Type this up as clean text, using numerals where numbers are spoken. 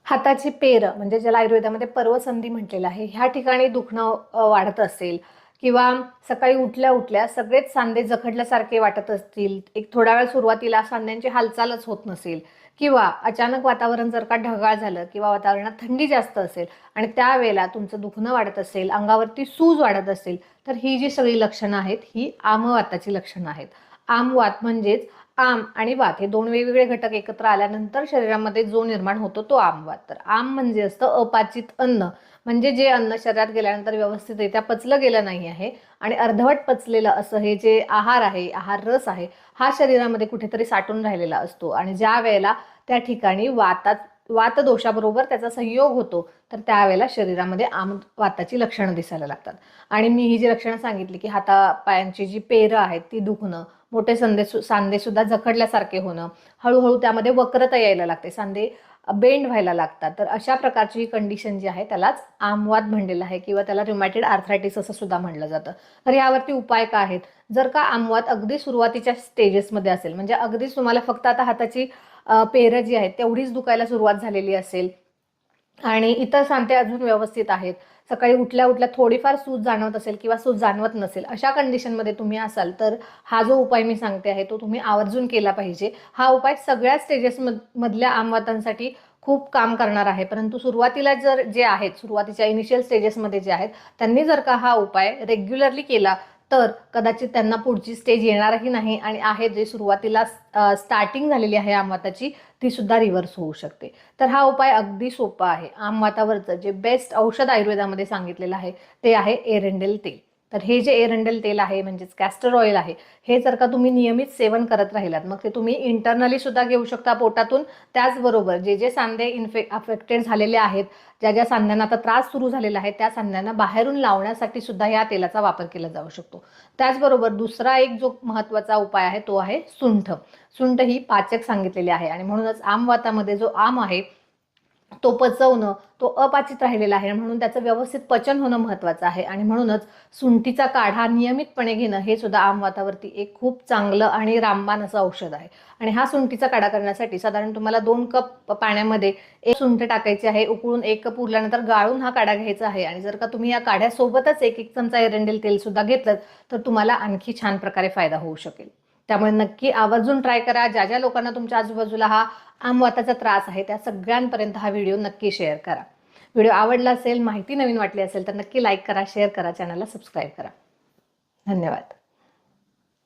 हाताची पेर म्हणजे ज्याला आयुर्वेदामध्ये पर्वसंधी म्हटलेलं आहे, ह्या ठिकाणी दुखणं वाढत असेल किंवा सकाळी उठल्या उठल्या सगळेच सांधे जखडल्यासारखे वाटत असतील, एक थोडा वेळ सुरुवातीला सांध्यांची हालचालच होत नसेल किंवा अचानक वातावरण जर का ढगाळ झालं किंवा वातावरणात थंडी जास्त असेल आणि त्यावेळेला तुमचं दुखणं वाढत असेल, अंगावरती सूज वाढत असेल, तर ही जी सगळी लक्षणं आहेत ही आमवाताची लक्षणं आहेत. आमवात म्हणजेच आम आणि वात हे दोन वेगवेगळे घटक एकत्र आल्यानंतर शरीरामध्ये जो निर्माण होतो तो आमवात. तर आम म्हणजे असतं अपाचित अन्न, म्हणजे जे अन्न शरीरात गेल्यानंतर व्यवस्थितरित्या पचलं गेलं नाही आहे आणि अर्धवट पचलेलं असं हे जे आहार आहे, आहार रस आहे, हा शरीरामध्ये कुठेतरी साठून राहिलेला असतो आणि ज्या वेळेला त्या ठिकाणी वातदोषाबरोबर त्याचा संयोग होतो तर त्यावेळेला शरीरामध्ये वाताची लक्षणं दिसायला लागतात. आणि मी ही जी लक्षणं सांगितली की हातापायांची जी पेरं आहेत ती दुखणं, मोठे सांधे सुद्धा जखडल्यासारखे होणं, हळूहळू त्यामध्ये वक्रता यायला लागते, सांधे बेंड व्हायला लागतात, तर अशा प्रकारची कंडिशन जी आहे त्यालाच आमवात म्हणलेलं आहे किंवा त्याला रिमॅटिड आर्थरायटिस असं सुद्धा म्हटलं जातं. तर यावरती उपाय काय आहेत? जर का आमवात अगदी सुरुवातीच्या स्टेजेसमध्ये असेल, म्हणजे अगदीच तुम्हाला फक्त आता हाताची पेरं जी आहेत तेवढीच दुखायला सुरुवात झालेली असेल आणि इतर सांधे अजून व्यवस्थित आहेत, सकाळी उठल्या उठल्या थोडीफार सूज जाणवत असेल किंवा सूज जाणवत नसेल, अशा कंडिशनमध्ये तुम्ही असाल तर हा जो उपाय मी सांगते आहे तो तुम्ही आवर्जून केला पाहिजे. हा उपाय सगळ्या स्टेजेस मधल्या आमवातांसाठी खूप काम करणार आहे, परंतु सुरुवातीला जे आहेत, सुरुवातीच्या इनिशियल स्टेजेसमध्ये जे आहेत, त्यांनी जर का हा उपाय रेग्युलरली केला तर कदाचित त्यांना पुढची स्टेज येणारही नाही आणि आहे जे सुरुवातीला स्टार्टिंग झालेली आहे आमवाताची ती सुद्धा रिव्हर्स होऊ शकते. तर हा उपाय अगदी सोपा आहे. आमवातावरचं जे बेस्ट औषध आयुर्वेदामध्ये सांगितलेलं आहे ते आहे एरंडेल तेल. तर हे जे एरंडेल तेल आहे म्हणजेच कॅस्टर ऑइल आहे, हे जर का तुम्ही नियमित सेवन करत राहिलात, मग ते तुम्ही इंटरनली सुद्धा घेऊ शकता पोटातून, त्याचबरोबर जे सांधे अफेक्टेड झालेले आहेत, ज्या सांध्यांना आता त्रास सुरू झालेला आहे त्या सांध्यांना बाहेरून लावण्यासाठी सुद्धा या तेलाचा वापर केला जाऊ शकतो. त्याचबरोबर दुसरा एक जो महत्त्वाचा उपाय आहे तो आहे सुंठ. सुंठ ही पाचक सांगितलेली आहे आणि म्हणूनच आमवातामध्ये जो आम आहे तो पचवणं, तो अपाचित राहिलेला आहे, म्हणून त्याचं व्यवस्थित पचन होणं महत्त्वाचं आहे आणि म्हणूनच सुंठीचा काढा नियमितपणे घेणं हे सुद्धा आमवातावरती एक खूप चांगलं आणि रामबाण असं औषध आहे. आणि हा सुंठीचा काढा करण्यासाठी साधारण तुम्हाला 2 कप पाण्यामध्ये 1 सुंठ टाकायची आहे, उकळून 1 कप उरल्यानंतर गाळून हा काढा घ्यायचा आहे आणि जर का तुम्ही या काढ्यासोबतच 1 चमचा एरंडेल तेल सुद्धा घेतलं तर तुम्हाला आणखी छान प्रकारे फायदा होऊ शकेल. त्यामुळे नक्की आवर्जून ट्राय करा. ज्या लोकांना तुमच्या आजूबाजूला हा आमवाताचा त्रास आहे त्या सगळ्यांपर्यंत हा व्हिडिओ नक्की शेअर करा. व्हिडिओ आवडला असेल, माहिती नवीन वाटली असेल तर नक्की लाईक करा, शेअर करा, चॅनलला सबस्क्राईब करा. धन्यवाद.